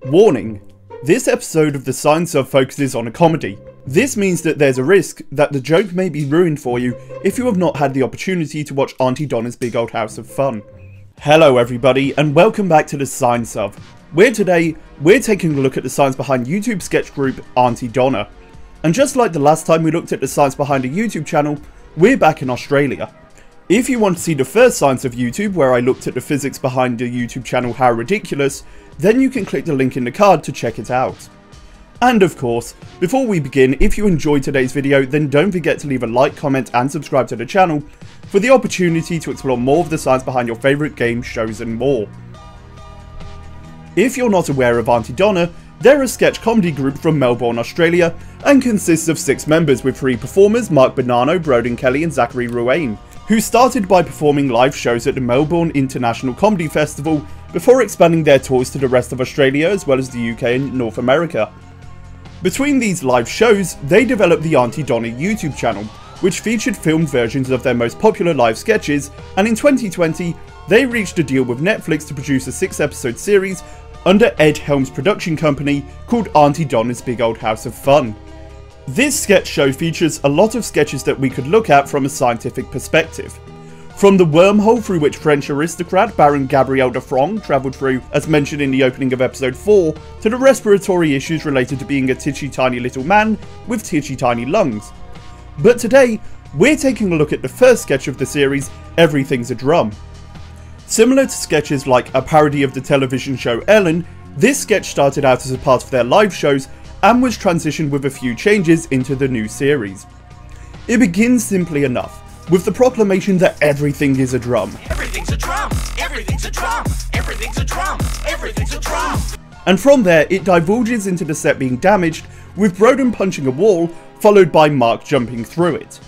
Warning: this episode of the Science Of focuses on a comedy. This means that there's a risk that the joke may be ruined for you if you have not had the opportunity to watch Aunty Donna's Big Old House of Fun. Hello everybody and welcome back to the Science Of, where today we're taking a look at the science behind YouTube sketch group Aunty Donna. And just like the last time we looked at the science behind a YouTube channel, we're back in Australia. If you want to see the first Science of YouTube, where I looked at the physics behind the YouTube channel How Ridiculous, then you can click the link in the card to check it out. And of course, before we begin, if you enjoyed today's video, then don't forget to leave a like, comment and subscribe to the channel for the opportunity to explore more of the science behind your favourite games, shows and more. If you're not aware of Aunty Donna, they're a sketch comedy group from Melbourne, Australia, and consists of 6 members with 3 performers, Mark Bonanno, Broden Kelly and Zachary Ruane, who started by performing live shows at the Melbourne International Comedy Festival before expanding their tours to the rest of Australia as well as the UK and North America. Between these live shows, they developed the Aunty Donna YouTube channel, which featured filmed versions of their most popular live sketches, and in 2020, they reached a deal with Netflix to produce a 6-episode series under Ed Helms' production company called Aunty Donna's Big Old House of Fun. This sketch show features a lot of sketches that we could look at from a scientific perspective. From the wormhole through which French aristocrat Baron Gabriel de Frong travelled through, as mentioned in the opening of episode 4, to the respiratory issues related to being a titchy tiny little man with titchy tiny lungs. But today, we're taking a look at the first sketch of the series, Everything's a Drum. Similar to sketches like a parody of the television show Ellen, this sketch started out as a part of their live shows and was transitioned with a few changes into the new series. It begins simply enough, with the proclamation that everything is a drum. Everything's a drum! Everything's a drum! Everything's a drum! Everything's a drum! And from there, it divulges into the set being damaged, with Broden punching a wall, followed by Mark jumping through it.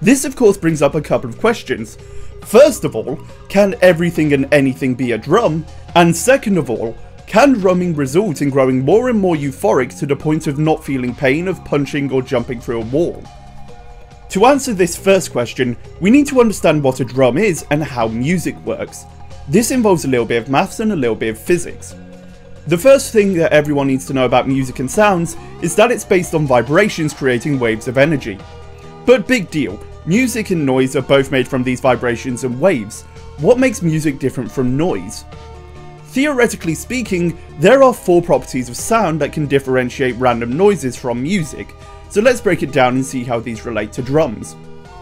This of course brings up a couple of questions. First of all, can everything and anything be a drum? And second of all, can drumming result in growing more and more euphoric to the point of not feeling pain of punching or jumping through a wall? To answer this first question, we need to understand what a drum is and how music works. This involves a little bit of maths and a little bit of physics. The first thing that everyone needs to know about music and sounds is that it's based on vibrations creating waves of energy. But big deal, music and noise are both made from these vibrations and waves. What makes music different from noise? Theoretically speaking, there are 4 properties of sound that can differentiate random noises from music, so let's break it down and see how these relate to drums.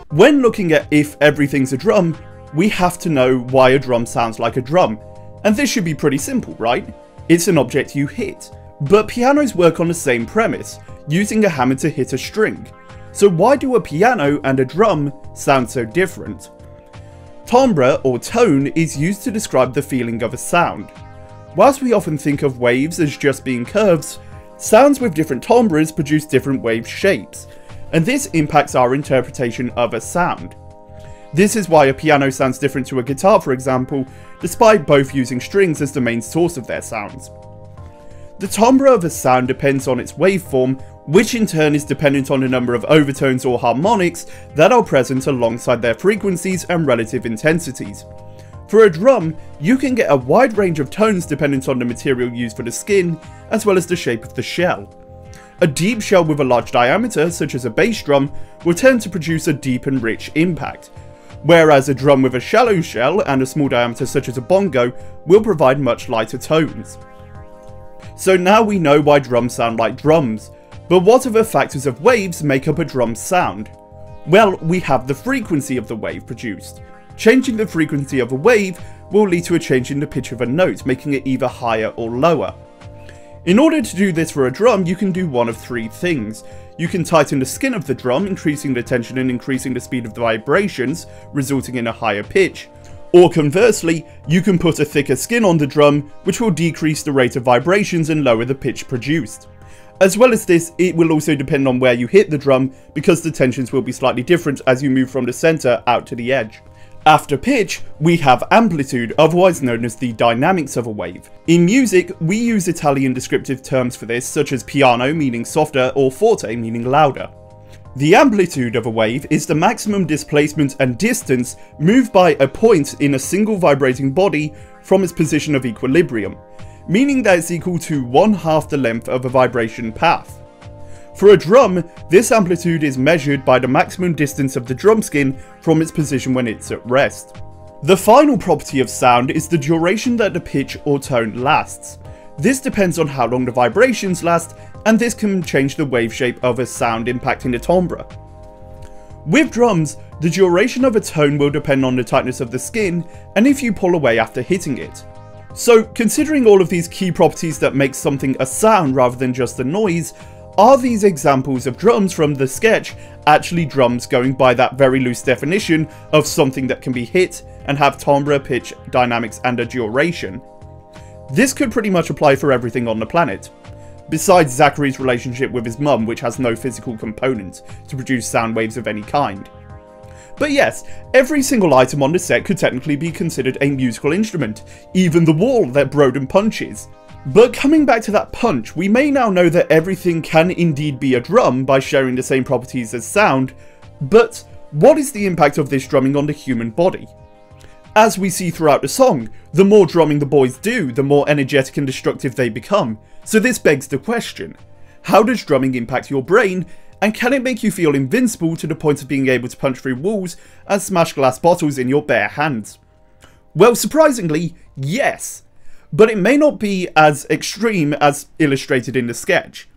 When looking at if everything's a drum, we have to know why a drum sounds like a drum, and this should be pretty simple, right? It's an object you hit. But pianos work on the same premise, using a hammer to hit a string. So why do a piano and a drum sound so different? Timbre, or tone, is used to describe the feeling of a sound. Whilst we often think of waves as just being curves, sounds with different timbres produce different wave shapes, and this impacts our interpretation of a sound. This is why a piano sounds different to a guitar, for example, despite both using strings as the main source of their sounds. The timbre of a sound depends on its waveform, which in turn is dependent on the number of overtones or harmonics that are present alongside their frequencies and relative intensities. For a drum, you can get a wide range of tones dependent on the material used for the skin, as well as the shape of the shell. A deep shell with a large diameter, such as a bass drum, will tend to produce a deep and rich impact, whereas a drum with a shallow shell and a small diameter such as a bongo will provide much lighter tones. So now we know why drums sound like drums. But what other factors of waves make up a drum's sound? Well, we have the frequency of the wave produced. Changing the frequency of a wave will lead to a change in the pitch of a note, making it either higher or lower. In order to do this for a drum, you can do one of 3 things. You can tighten the skin of the drum, increasing the tension and increasing the speed of the vibrations, resulting in a higher pitch. Or conversely, you can put a thicker skin on the drum, which will decrease the rate of vibrations and lower the pitch produced. As well as this, it will also depend on where you hit the drum, because the tensions will be slightly different as you move from the centre out to the edge. After pitch, we have amplitude, otherwise known as the dynamics of a wave. In music, we use Italian descriptive terms for this, such as piano meaning softer or forte meaning louder. The amplitude of a wave is the maximum displacement and distance moved by a point in a single vibrating body from its position of equilibrium. meaning that it's equal to 1/2 the length of a vibration path. For a drum, this amplitude is measured by the maximum distance of the drum skin from its position when it's at rest. The final property of sound is the duration that the pitch or tone lasts. This depends on how long the vibrations last, and this can change the wave shape of a sound impacting the timbre. With drums, the duration of a tone will depend on the tightness of the skin and if you pull away after hitting it. So, considering all of these key properties that make something a sound rather than just a noise, are these examples of drums from the sketch actually drums going by that very loose definition of something that can be hit and have timbre, pitch, dynamics and a duration? This could pretty much apply for everything on the planet, besides Zachary's relationship with his mum, which has no physical component to produce sound waves of any kind. But yes, every single item on the set could technically be considered a musical instrument, even the wall that Broden punches. But coming back to that punch, we may now know that everything can indeed be a drum by sharing the same properties as sound, but what is the impact of this drumming on the human body? As we see throughout the song, the more drumming the boys do, the more energetic and destructive they become, so this begs the question, how does drumming impact your brain, and can it make you feel invincible to the point of being able to punch through walls and smash glass bottles in your bare hands? Well, surprisingly, yes. But it may not be as extreme as illustrated in the sketch.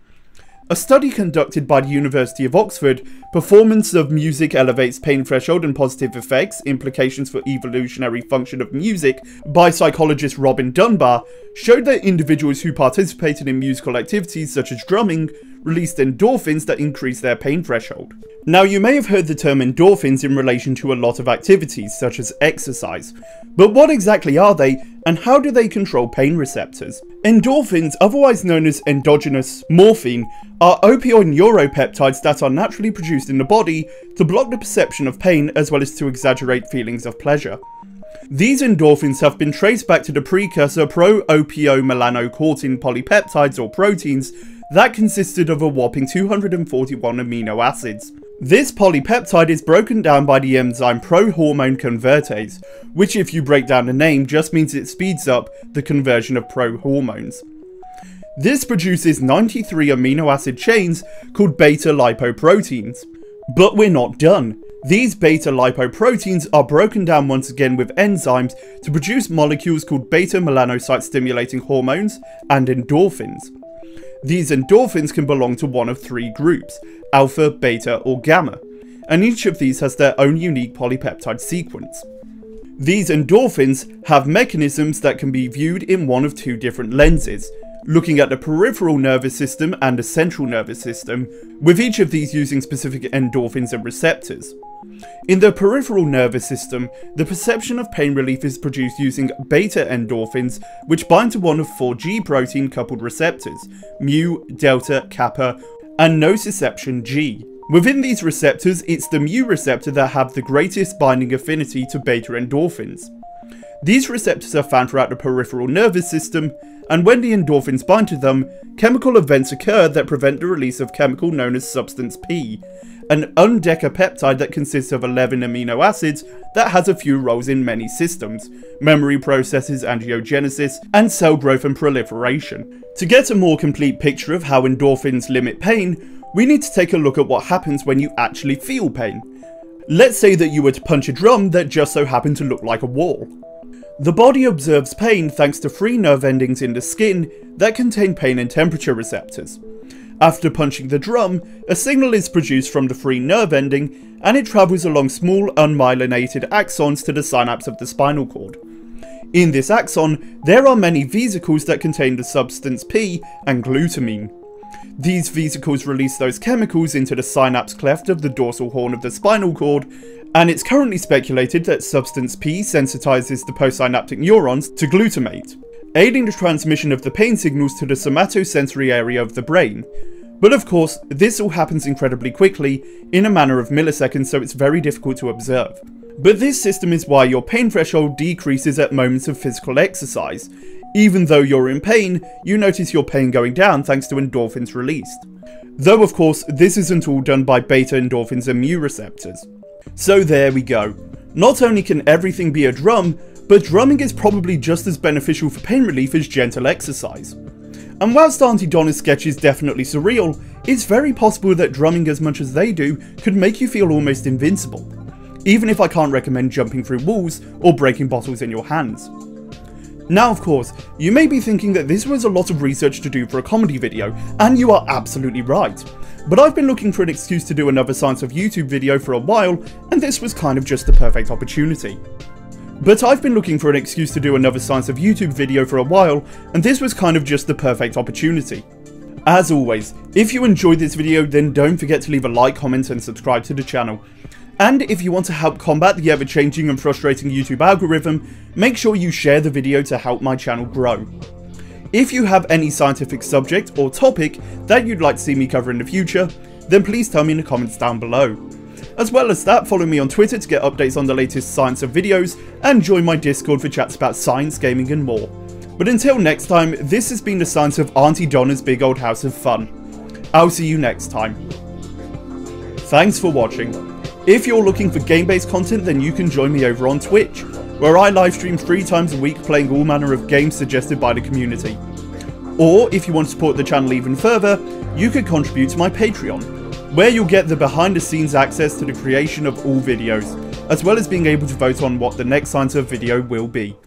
A study conducted by the University of Oxford, Performance of Music Elevates Pain Threshold and Positive Effects, Implications for Evolutionary Function of Music, by psychologist Robin Dunbar, showed that individuals who participated in musical activities such as drumming released endorphins that increase their pain threshold. Now, you may have heard the term endorphins in relation to a lot of activities such as exercise, but what exactly are they and how do they control pain receptors? Endorphins, otherwise known as endogenous morphine, are opioid neuropeptides that are naturally produced in the body to block the perception of pain as well as to exaggerate feelings of pleasure. These endorphins have been traced back to the precursor pro-opiomelanocortin polypeptides or proteins that consisted of a whopping 241 amino acids. This polypeptide is broken down by the enzyme prohormone convertase, which if you break down the name just means it speeds up the conversion of prohormones. This produces 93 amino acid chains called beta lipoproteins. But we're not done. These beta lipoproteins are broken down once again with enzymes to produce molecules called beta melanocyte stimulating hormones and endorphins. These endorphins can belong to one of three groups, alpha, beta or gamma, and each of these has their own unique polypeptide sequence. These endorphins have mechanisms that can be viewed in one of two different lenses, looking at the peripheral nervous system and the central nervous system, with each of these using specific endorphins and receptors. In the peripheral nervous system, the perception of pain relief is produced using beta endorphins, which bind to one of four G protein coupled receptors, mu, delta, kappa, and nociception G. Within these receptors, it's the mu receptor that have the greatest binding affinity to beta endorphins. These receptors are found throughout the peripheral nervous system, and when the endorphins bind to them, chemical events occur that prevent the release of chemical known as substance P, an undecapeptide that consists of 11 amino acids that has a few roles in many systems, memory processes, angiogenesis, and cell growth and proliferation. To get a more complete picture of how endorphins limit pain, we need to take a look at what happens when you actually feel pain. Let's say that you were to punch a drum that just so happened to look like a wall. The body observes pain thanks to free nerve endings in the skin that contain pain and temperature receptors. After punching the drum, a signal is produced from the free nerve ending, and it travels along small unmyelinated axons to the synapse of the spinal cord. In this axon, there are many vesicles that contain the substance P and glutamine. These vesicles release those chemicals into the synapse cleft of the dorsal horn of the spinal cord, and it's currently speculated that substance P sensitizes the postsynaptic neurons to glutamate, aiding the transmission of the pain signals to the somatosensory area of the brain. But of course, this all happens incredibly quickly, in a matter of milliseconds, so it's very difficult to observe. But this system is why your pain threshold decreases at moments of physical exercise. Even though you're in pain, you notice your pain going down thanks to endorphins released. Though of course, this isn't all done by beta endorphins and mu receptors. So there we go. Not only can everything be a drum, but drumming is probably just as beneficial for pain relief as gentle exercise. And whilst Aunty Donna's sketch is definitely surreal, it's very possible that drumming as much as they do could make you feel almost invincible, even if I can't recommend jumping through walls or breaking bottles in your hands. Now of course, you may be thinking that this was a lot of research to do for a comedy video, and you are absolutely right. But I've been looking for an excuse to do another Science of YouTube video for a while, and this was kind of just the perfect opportunity. As always, if you enjoyed this video, then don't forget to leave a like, comment and subscribe to the channel. And if you want to help combat the ever-changing and frustrating YouTube algorithm, make sure you share the video to help my channel grow. If you have any scientific subject or topic that you'd like to see me cover in the future, then please tell me in the comments down below. As well as that, follow me on Twitter to get updates on the latest science of videos, and join my Discord for chats about science, gaming and more. But until next time, this has been the Science of Aunty Donna's Big Old House of Fun. I'll see you next time. Thanks for watching. If you're looking for game-based content, then you can join me over on Twitch, where I livestream 3 times a week playing all manner of games suggested by the community. Or, if you want to support the channel even further, you could contribute to my Patreon, where you'll get the behind-the-scenes access to the creation of all videos, as well as being able to vote on what the next Science of video will be.